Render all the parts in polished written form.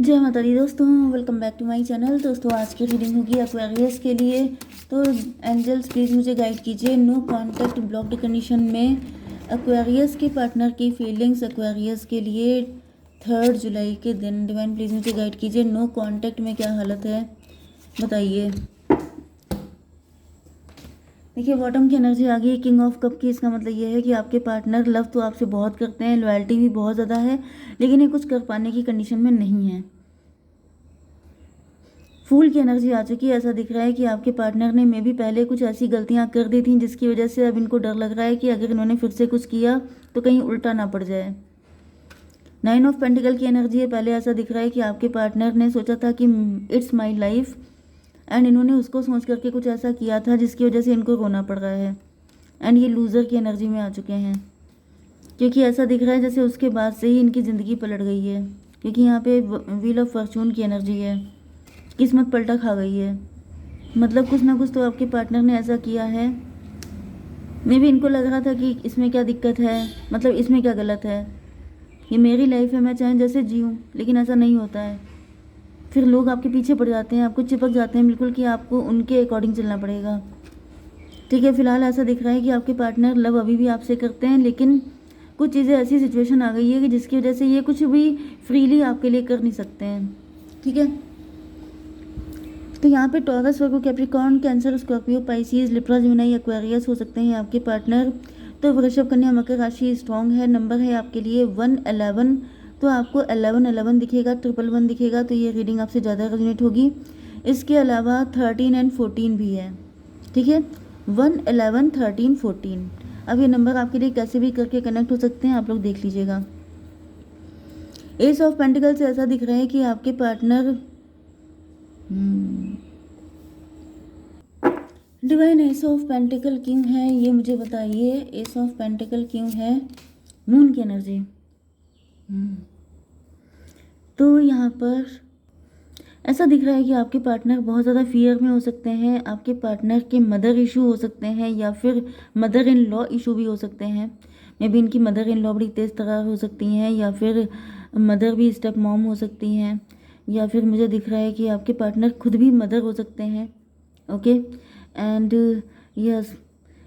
जय माता दी दोस्तों, welcome back to my channel. दोस्तों आज की रीडिंग होगी एक्वेरियस के लिए। तो एंजल्स प्लीज़ मुझे गाइड कीजिए। नो कॉन्टैक्ट ब्लॉक्ड कंडीशन में एक्वेरियस के पार्टनर की फीलिंग्स एक्वेरियस के लिए 3 जुलाई के दिन। डिवाइन प्लीज़ मुझे गाइड कीजिए। नो कॉन्टैक्ट में क्या हालत है बताइए। देखिए बॉटम की एनर्जी आ गई, किंग ऑफ कप की। इसका मतलब ये है कि आपके पार्टनर लव तो आपसे बहुत करते हैं, लॉयल्टी भी बहुत ज़्यादा है, लेकिन ये कुछ कर पाने की कंडीशन में नहीं है। फूल की एनर्जी आ चुकी है। ऐसा दिख रहा है कि आपके पार्टनर ने मे भी पहले कुछ ऐसी गलतियां कर दी थी जिसकी वजह से अब इनको डर लग रहा है कि अगर इन्होंने फिर से कुछ किया तो कहीं उल्टा ना पड़ जाए। 9 ऑफ पेंटिकल की एनर्जी है। पहले ऐसा दिख रहा है कि आपके पार्टनर ने सोचा था कि इट्स माई लाइफ, एंड इन्होंने उसको सोच करके कुछ ऐसा किया था जिसकी वजह से इनको रोना पड़ रहा है। एंड ये लूज़र की एनर्जी में आ चुके हैं, क्योंकि ऐसा दिख रहा है जैसे उसके बाद से ही इनकी ज़िंदगी पलट गई है, क्योंकि यहाँ पे व्हील ऑफ फॉर्चून की एनर्जी है। किस्मत पलटा खा गई है। मतलब कुछ ना कुछ तो आपके पार्टनर ने ऐसा किया है। मे भी इनको लग रहा था कि इसमें क्या दिक्कत है, मतलब इसमें क्या गलत है, ये मेरी लाइफ है, मैं चाहे जैसे जीऊँ। लेकिन ऐसा नहीं होता है। फिर लोग आपके पीछे पड़ जाते हैं, आपको चिपक जाते हैं बिल्कुल, कि आपको उनके अकॉर्डिंग चलना पड़ेगा। ठीक है, फिलहाल ऐसा दिख रहा है कि आपके पार्टनर लव अभी भी आपसे करते हैं, लेकिन कुछ चीज़ें ऐसी सिचुएशन आ गई है कि जिसकी वजह से ये कुछ भी फ्रीली आपके लिए कर नहीं सकते हैं। ठीक है, तो यहाँ पे Taurus, Virgo, Capricorn, Cancer, Scorpio, Pisces, Libra, Gemini, Aquarius हो सकते हैं आपके पार्टनर। तो वृषभ, कन्या, मकर राशि स्ट्रॉन्ग है। नंबर है आपके लिए 111। तो आपको 1111 दिखेगा, 111 दिखेगा, तो ये रीडिंग आपसे ज़्यादा रेजोनेट होगी। इसके अलावा 13 एंड 14 भी है। ठीक है, 1, 11, 13, 14। अब ये नंबर आपके लिए कैसे भी करके कनेक्ट हो सकते हैं, आप लोग देख लीजिएगा। एस ऑफ पेंटिकल से ऐसा दिख रहा है कि आपके partner divine S of pentacle क्यों है, ये मुझे बताइए। एस ऑफ पेंटिकल क्यों है, मून की एनर्जी। तो यहाँ पर ऐसा दिख रहा है कि आपके पार्टनर बहुत ज़्यादा फियर में हो सकते हैं। आपके पार्टनर के मदर इशू हो सकते हैं, या फिर मदर इन लॉ इशू भी हो सकते हैं। मे बी इनकी मदर इन लॉ बड़ी तेज़ तर्रार हो सकती हैं, या फिर मदर भी स्टेप मॉम हो सकती हैं, या फिर मुझे दिख रहा है कि आपके पार्टनर खुद भी मदर हो सकते हैं। ओके, एंड यस,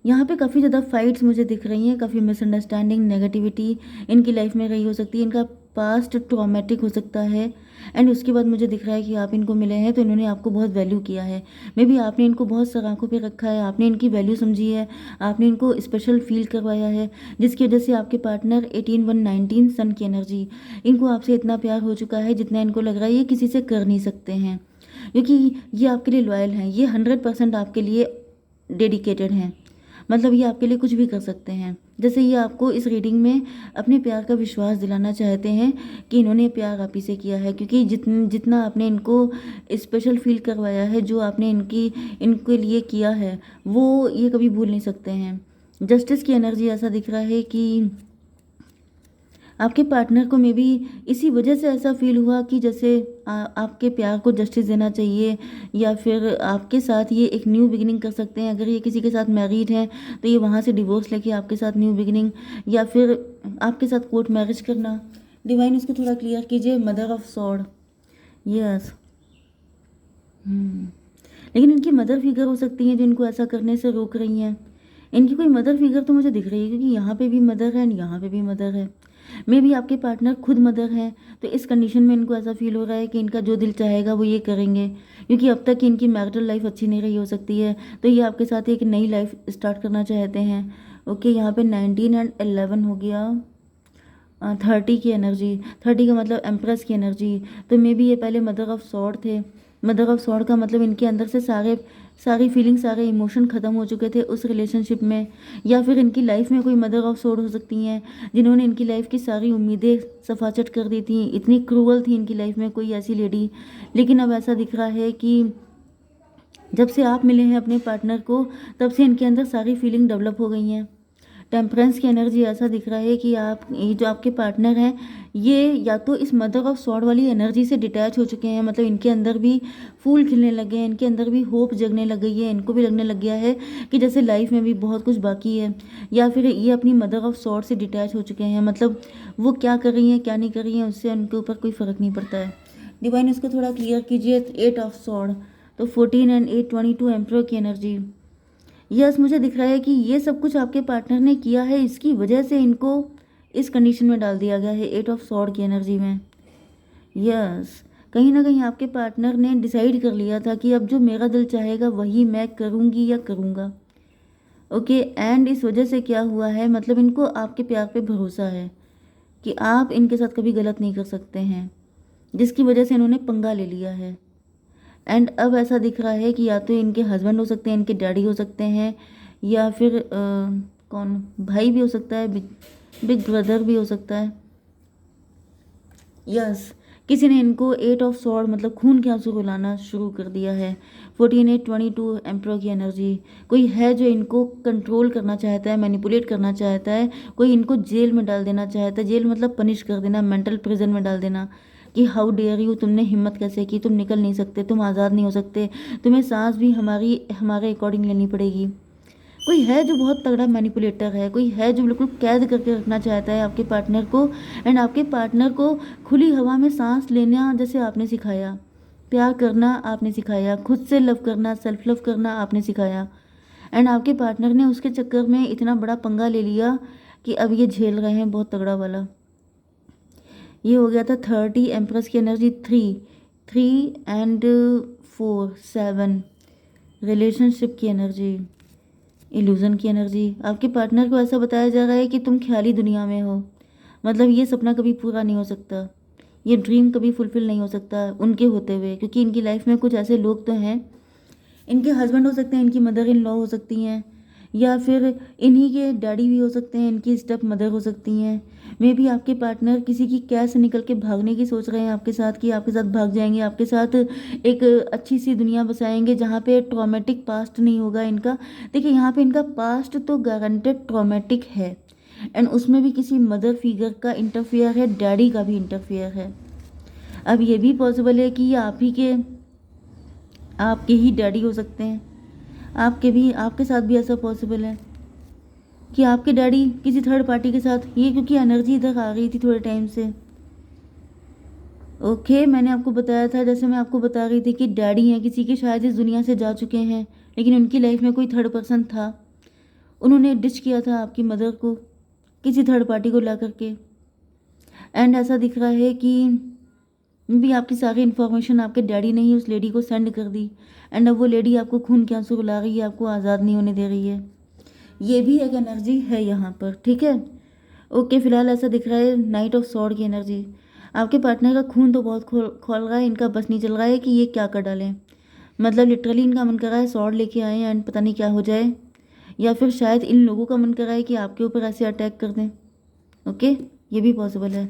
यहाँ पे काफ़ी ज़्यादा फाइट्स मुझे दिख रही हैं, काफ़ी मिसअंडरस्टैंडिंग, नेगेटिविटी इनकी लाइफ में रही हो सकती है। इनका पास्ट ट्रॉमेटिक हो सकता है, एंड उसके बाद मुझे दिख रहा है कि आप इनको मिले हैं तो इन्होंने आपको बहुत वैल्यू किया है। मे बी आपने इनको बहुत सराखों पे रखा है, आपने इनकी वैल्यू समझी है, आपने इनको स्पेशल फील करवाया है, जिसकी वजह से आपके पार्टनर 18/1/19 सन की एनर्जी, इनको आपसे इतना प्यार हो चुका है जितना इनको लग रहा है ये किसी से कर नहीं सकते हैं, क्योंकि ये आपके लिए लॉयल हैं। ये 100% आपके लिए डेडिकेटेड हैं। मतलब ये आपके लिए कुछ भी कर सकते हैं। जैसे ये आपको इस रीडिंग में अपने प्यार का विश्वास दिलाना चाहते हैं कि इन्होंने प्यार आप ही से किया है, क्योंकि जितना आपने इनको स्पेशल फील करवाया है, जो आपने इनके लिए किया है, वो ये कभी भूल नहीं सकते हैं। जस्टिस की एनर्जी, ऐसा दिख रहा है कि आपके पार्टनर को मे बी इसी वजह से ऐसा फील हुआ कि जैसे आपके प्यार को जस्टिस देना चाहिए, या फिर आपके साथ ये एक न्यू बिगिनिंग कर सकते हैं। अगर ये किसी के साथ मैरिड हैं तो ये वहाँ से डिवोर्स लेके आपके साथ न्यू बिगिनिंग, या फिर आपके साथ कोर्ट मैरिज करना। डिवाइन इसको थोड़ा क्लियर कीजिए। Mother of sword, yes. लेकिन इनकी मदर फिगर हो सकती हैं जो इनको ऐसा करने से रोक रही हैं। इनकी कोई मदर फिगर तो मुझे दिख रही है, क्योंकि यहाँ पे भी मदर है एंड यहाँ पे भी मदर है। मे बी आपके पार्टनर खुद मदर हैं, तो इस कंडीशन में इनको ऐसा फील हो रहा है कि इनका जो दिल चाहेगा वो ये करेंगे, क्योंकि अब तक इनकी मैरिटल लाइफ अच्छी नहीं रही हो सकती है, तो ये आपके साथ एक नई लाइफ स्टार्ट करना चाहते हैं। ओके, यहाँ पे 19 एंड 11 हो गया। 30 की एनर्जी, 30 का मतलब एम्प्रेस की एनर्जी। तो मे बी ये पहले मदर ऑफ सॉर्ड थे। मदर ऑफ सॉर्ड का मतलब इनके अंदर से सारी फीलिंग, सारे इमोशन ख़त्म हो चुके थे उस रिलेशनशिप में, या फिर इनकी लाइफ में कोई मदर ऑफ सॉर्ड हो सकती हैं जिन्होंने इनकी लाइफ की सारी उम्मीदें सफाचट कर दी थी। इतनी क्रूअल थी इनकी लाइफ में कोई ऐसी लेडी। लेकिन अब ऐसा दिख रहा है कि जब से आप मिले हैं अपने पार्टनर को, तब से इनके अंदर सारी फीलिंग डेवलप हो गई हैं। टेम्परेंस की एनर्जी, ऐसा दिख रहा है कि ये जो आपके पार्टनर हैं, ये या तो इस मदर ऑफ सॉर्ड वाली एनर्जी से डिटैच हो चुके हैं, मतलब इनके अंदर भी फूल खिलने लगे हैं, इनके अंदर भी होप जगने लग गई है, इनको भी लगने लग गया है कि जैसे लाइफ में भी बहुत कुछ बाकी है। या फिर ये अपनी मदर ऑफ सॉर्ड से डिटैच हो चुके हैं, मतलब वो क्या कर रही हैं क्या नहीं कर रही हैं उससे उनके ऊपर कोई फ़र्क नहीं पड़ता है। डिवाइन इसको थोड़ा क्लियर कीजिए। 8 ऑफ सॉर्ड, तो 14 एंड 8 22 एम्परर की एनर्जी। यस, मुझे दिख रहा है कि ये सब कुछ आपके पार्टनर ने किया है, इसकी वजह से इनको इस कंडीशन में डाल दिया गया है 8 ऑफ सॉर्ड की एनर्जी में। यस, कहीं ना कहीं आपके पार्टनर ने डिसाइड कर लिया था कि अब जो मेरा दिल चाहेगा वही मैं करूँगी या करूँगा। ओके, एंड इस वजह से क्या हुआ है, मतलब इनको आपके प्यार पे भरोसा है कि आप इनके साथ कभी गलत नहीं कर सकते हैं, जिसकी वजह से इन्होंने पंगा ले लिया है। एंड अब ऐसा दिख रहा है कि या तो इनके हस्बैंड हो सकते हैं, इनके डैडी हो सकते हैं, या फिर कौन, भाई भी हो सकता है, बिग ब्रदर भी हो सकता है। यस, किसी ने इनको 8 ऑफ सॉर्ड मतलब खून के आंसू रुलाना शुरू कर दिया है। 14 8 22 एम्परर की एनर्जी। कोई है जो इनको कंट्रोल करना चाहता है, मैनिपुलेट करना चाहता है, कोई इनको जेल में डाल देना चाहता है। जेल मतलब पनिश कर देना, मेंटल प्रिजन में डाल देना कि हाउ डेयर यू, तुमने हिम्मत कैसे की, तुम निकल नहीं सकते, तुम आज़ाद नहीं हो सकते, तुम्हें सांस भी हमारे अकॉर्डिंग लेनी पड़ेगी। कोई है जो बहुत तगड़ा मैनिपुलेटर है, कोई है जो बिल्कुल कैद करके रखना चाहता है आपके पार्टनर को। एंड आपके पार्टनर को खुली हवा में सांस लेना जैसे आपने सिखाया, प्यार करना आपने सिखाया, खुद से लव करना, सेल्फ लव करना आपने सिखाया। एंड आपके पार्टनर ने उसके चक्कर में इतना बड़ा पंगा ले लिया कि अब ये झेल रहे हैं बहुत तगड़ा वाला। ये हो गया था 30 एम्प्रेस की एनर्जी। 3 एंड 4 7 रिलेशनशिप की एनर्जी, इल्यूज़न की एनर्जी। आपके पार्टनर को ऐसा बताया जा रहा है कि तुम ख्याली दुनिया में हो, मतलब ये सपना कभी पूरा नहीं हो सकता, ये ड्रीम कभी फुलफ़िल नहीं हो सकता उनके होते हुए, क्योंकि इनकी लाइफ में कुछ ऐसे लोग तो हैं, इनके हस्बैंड हो सकते हैं, इनकी मदर इन लॉ हो सकती हैं, या फिर इन्हीं के डैडी भी हो सकते हैं, इनकी स्टेप मदर हो सकती हैं। मे भी आपके पार्टनर किसी की कैद से निकल के भागने की सोच रहे हैं आपके साथ, कि आपके साथ भाग जाएंगे, आपके साथ एक अच्छी सी दुनिया बसाएंगे जहाँ पे ट्रॉमेटिक पास्ट नहीं होगा इनका। देखिए, यहाँ पे इनका पास्ट तो गारंटेड ट्रॉमेटिक है, एंड उसमें भी किसी मदर फिगर का इंटरफेयर है, डैडी का भी इंटरफेयर है। अब ये भी पॉसिबल है कि ये आपके ही डैडी हो सकते हैं, आपके साथ भी ऐसा पॉसिबल है कि आपके डैडी किसी थर्ड पार्टी के साथ, ये क्योंकि एनर्जी इधर आ गई थी थोड़े टाइम से। ओके, मैंने आपको बताया था, जैसे मैं आपको बता रही थी कि डैडी हैं किसी के, शायद इस दुनिया से जा चुके हैं, लेकिन उनकी लाइफ में कोई थर्ड पर्सन था, उन्होंने डिच किया था आपकी मदर को किसी थर्ड पार्टी को ला करके। एंड ऐसा दिख रहा है कि भी आपकी सारी इन्फॉर्मेशन आपके डैडी ने ही उस लेडी को सेंड कर दी, एंड अब वो लेडी आपको खून के आंसू रुला रही है, आपको आज़ाद नहीं होने दे रही है। ये भी एक एनर्जी है यहाँ पर, ठीक है। ओके, फिलहाल ऐसा दिख रहा है नाइट ऑफ सॉर्ड की एनर्जी। आपके पार्टनर का खून तो बहुत खोल रहा है, इनका बस नहीं चल रहा है कि ये क्या कर डालें, मतलब लिटरली इनका मन कर रहा है सॉर्ड लेके आए एंड पता नहीं क्या हो जाए, या फिर शायद इन लोगों का मन कर रहा है कि आपके ऊपर ऐसे अटैक कर दें। ओके, ये भी पॉसिबल है।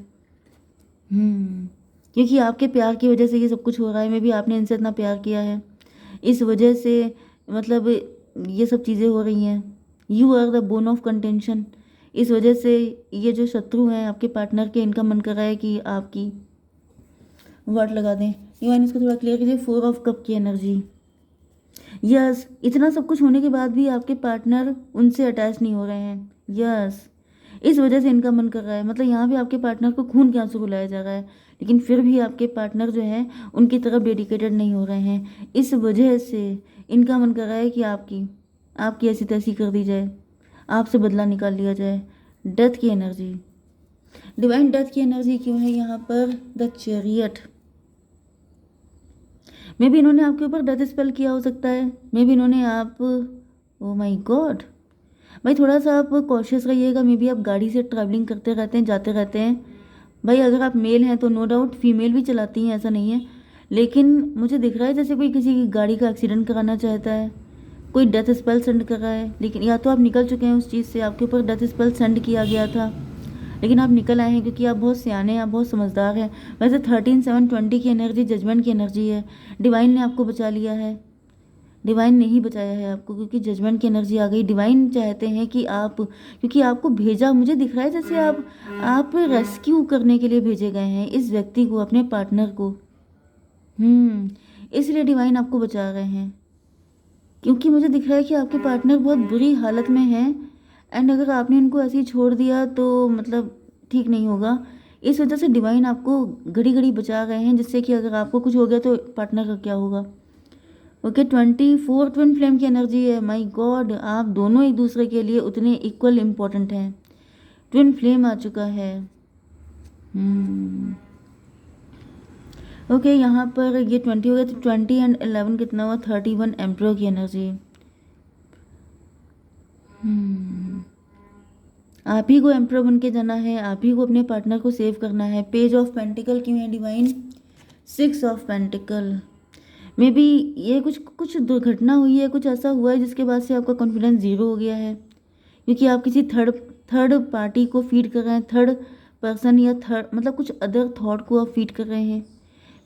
क्योंकि आपके प्यार की वजह से ये सब कुछ हो रहा है, मे भी आपने इनसे इतना प्यार किया है, इस वजह से मतलब ये सब चीज़ें हो रही हैं। You are the bone of contention. इस वजह से ये जो शत्रु हैं आपके पार्टनर के, इनका मन कर रहा है कि आपकी वर्ड लगा दें। इवन इसको थोड़ा क्लियर कीजिए। 4 ऑफ कप की एनर्जी। यस, इतना सब कुछ होने के बाद भी आपके पार्टनर उनसे अटैच नहीं हो रहे हैं। यस, इस वजह से इनका मन कर रहा है, मतलब यहाँ भी आपके पार्टनर को खून के आंसू रुलाया जा रहा है, लेकिन फिर भी आपके पार्टनर जो है उनकी तरफ डेडिकेटेड नहीं हो रहे हैं। इस वजह से इनका मन कर रहा है कि आपकी ऐसी तैसी कर दी जाए, आपसे बदला निकाल लिया जाए। डेथ की एनर्जी, डिवाइन डेथ की एनर्जी क्यों है यहाँ पर? The chariot. मे भी इन्होंने आपके ऊपर डेथ स्पेल किया हो सकता है, मे भी इन्होंने ओ माय गॉड भाई, थोड़ा सा आप कॉशियस रहिएगा। मे बी आप गाड़ी से ट्रैवलिंग करते रहते हैं, जाते रहते हैं भाई। अगर आप मेल हैं तो नो डाउट फीमेल भी चलाती हैं, ऐसा नहीं है, लेकिन मुझे दिख रहा है जैसे कोई किसी की गाड़ी का एक्सीडेंट कराना चाहता है, कोई डेथ स्पेल सेंड कर रहा है, लेकिन या तो आप निकल चुके हैं उस चीज़ से, आपके ऊपर डेथ स्पेल सेंड किया गया था, लेकिन आप निकल आए हैं क्योंकि आप बहुत सियाने हैं, आप बहुत समझदार हैं। वैसे 13 7 20 की एनर्जी जजमेंट की एनर्जी है। डिवाइन ने आपको बचा लिया है, डिवाइन ने ही बचाया है आपको, क्योंकि जजमेंट की एनर्जी आ गई। डिवाइन चाहते हैं कि क्योंकि आपको भेजा, मुझे दिख रहा है जैसे आप रेस्क्यू करने के लिए भेजे गए हैं इस व्यक्ति को, अपने पार्टनर को। इसलिए डिवाइन आपको बचा रहे हैं, क्योंकि मुझे दिख रहा है कि आपके पार्टनर बहुत बुरी हालत में हैं, एंड अगर आपने उनको ऐसे ही छोड़ दिया तो मतलब ठीक नहीं होगा। इस वजह से डिवाइन आपको घड़ी घड़ी बचा रहे हैं, जिससे कि अगर आपको कुछ हो गया तो पार्टनर का क्या होगा। ओके, 24 ट्विन फ्लेम की एनर्जी है। माय गॉड, आप दोनों एक दूसरे के लिए उतने इक्वल इम्पोर्टेंट हैं। ट्विन फ्लेम आ चुका है। ओके, यहाँ पर ये 20 हो गया, तो 20 एंड 11 कितना हुआ, 31 एम्परर की एनर्जी। आप ही को एम्परर बन के जाना है, आप ही को अपने पार्टनर को सेव करना है। पेज ऑफ पेंटिकल क्यों है divine, 6 of pentacle. May be ये कुछ दुर्घटना हुई है, कुछ ऐसा हुआ है जिसके बाद से आपका कॉन्फिडेंस ज़ीरो हो गया है, क्योंकि आप किसी थर्ड पार्टी को फीड कर रहे हैं, थर्ड पर्सन या थर्ड मतलब कुछ अदर थॉट को आप फीड कर रहे हैं।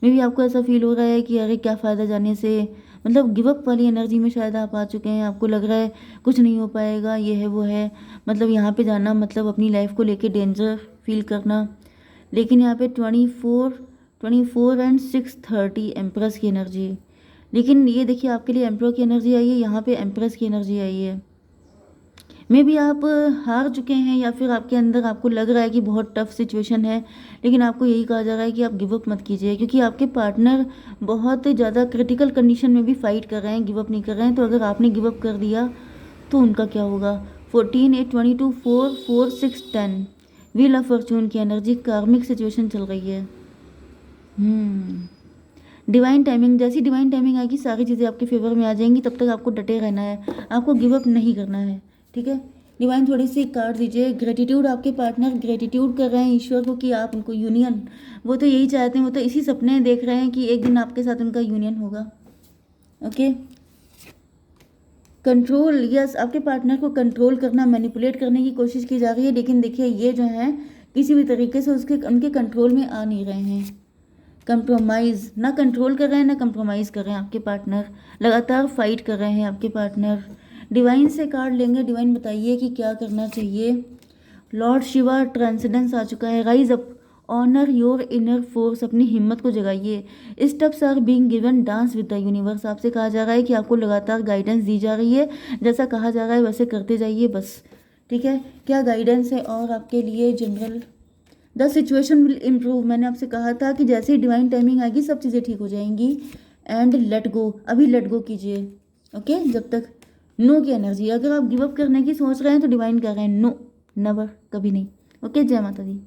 मे बी आपको ऐसा फील हो रहा है कि अरे क्या फ़ायदा जाने से, मतलब गिव अप वाली एनर्जी में शायद आप आ चुके हैं। आपको लग रहा है कुछ नहीं हो पाएगा, ये है वो है, मतलब यहाँ पे जाना मतलब अपनी लाइफ को लेके डेंजर फील करना। लेकिन यहाँ पे 24 एंड 6:30 एम्प्रेस की एनर्जी। लेकिन ये देखिए आपके लिए एम्प्रो की एनर्जी आई है, यहाँ पे एम्प्रेस की एनर्जी आई है। मे बी आप हार चुके हैं, या फिर आपके अंदर आपको लग रहा है कि बहुत टफ सिचुएशन है, लेकिन आपको यही कहा जा रहा है कि आप गिव अप मत कीजिए, क्योंकि आपके पार्टनर बहुत ज़्यादा क्रिटिकल कंडीशन में भी फाइट कर रहे हैं, गिव अप नहीं कर रहे हैं। तो अगर आपने गिव अप कर दिया तो उनका क्या होगा। 14 8 22 4 4 6 10 व्हील ऑफ फॉर्चून की एनर्जी, कार्मिक सिचुएशन चल रही है। डिवाइन टाइमिंग, जैसी डिवाइन टाइमिंग आएगी सारी चीज़ें आपके फेवर में आ जाएंगी। तब तक आपको डटे रहना है, आपको गिव अप नहीं करना है, ठीक है। डिवाइन थोड़ी सी कार्ड दीजिए। ग्रेटिट्यूड, आपके पार्टनर ग्रेटिट्यूड कर रहे हैं ईश्वर को कि आप उनको यूनियन, वो तो यही चाहते हैं, वो तो इसी सपने देख रहे हैं कि एक दिन आपके साथ उनका यूनियन होगा। ओके, कंट्रोल, यस, आपके पार्टनर को कंट्रोल करना, मैनिपुलेट करने की कोशिश की जा रही है, लेकिन देखिए ये जो है किसी भी तरीके से उनके कंट्रोल में आ नहीं रहे हैं। कंप्रोमाइज़, ना कंट्रोल कर रहे हैं ना कंप्रोमाइज़ कर रहे हैं आपके पार्टनर, लगातार फाइट कर रहे हैं आपके पार्टनर। डिवाइन से कार्ड लेंगे, डिवाइन बताइए कि क्या करना चाहिए। लॉर्ड शिवा, ट्रांसेंडेंस आ चुका है। Rise up, honour your inner force, अपनी हिम्मत को जगाइए। Steps are being given, dance with the universe. आपसे कहा जा रहा है कि आपको लगातार गाइडेंस दी जा रही है, जैसा कहा जा रहा है वैसे करते जाइए बस, ठीक है। क्या गाइडेंस है और आपके लिए general, the situation will improve. मैंने आपसे कहा था कि जैसे ही डिवाइन टाइमिंग आएगी सब चीज़ें ठीक हो जाएंगी। एंड लेट गो, अभी लेट गो कीजिए। ओके, जब तक नो की एनर्जी, अगर आप गिव अप करने की सोच रहे हैं तो डिवाइन कह रहे हैं नो, नेवर, कभी नहीं। ओके, जय माता दी।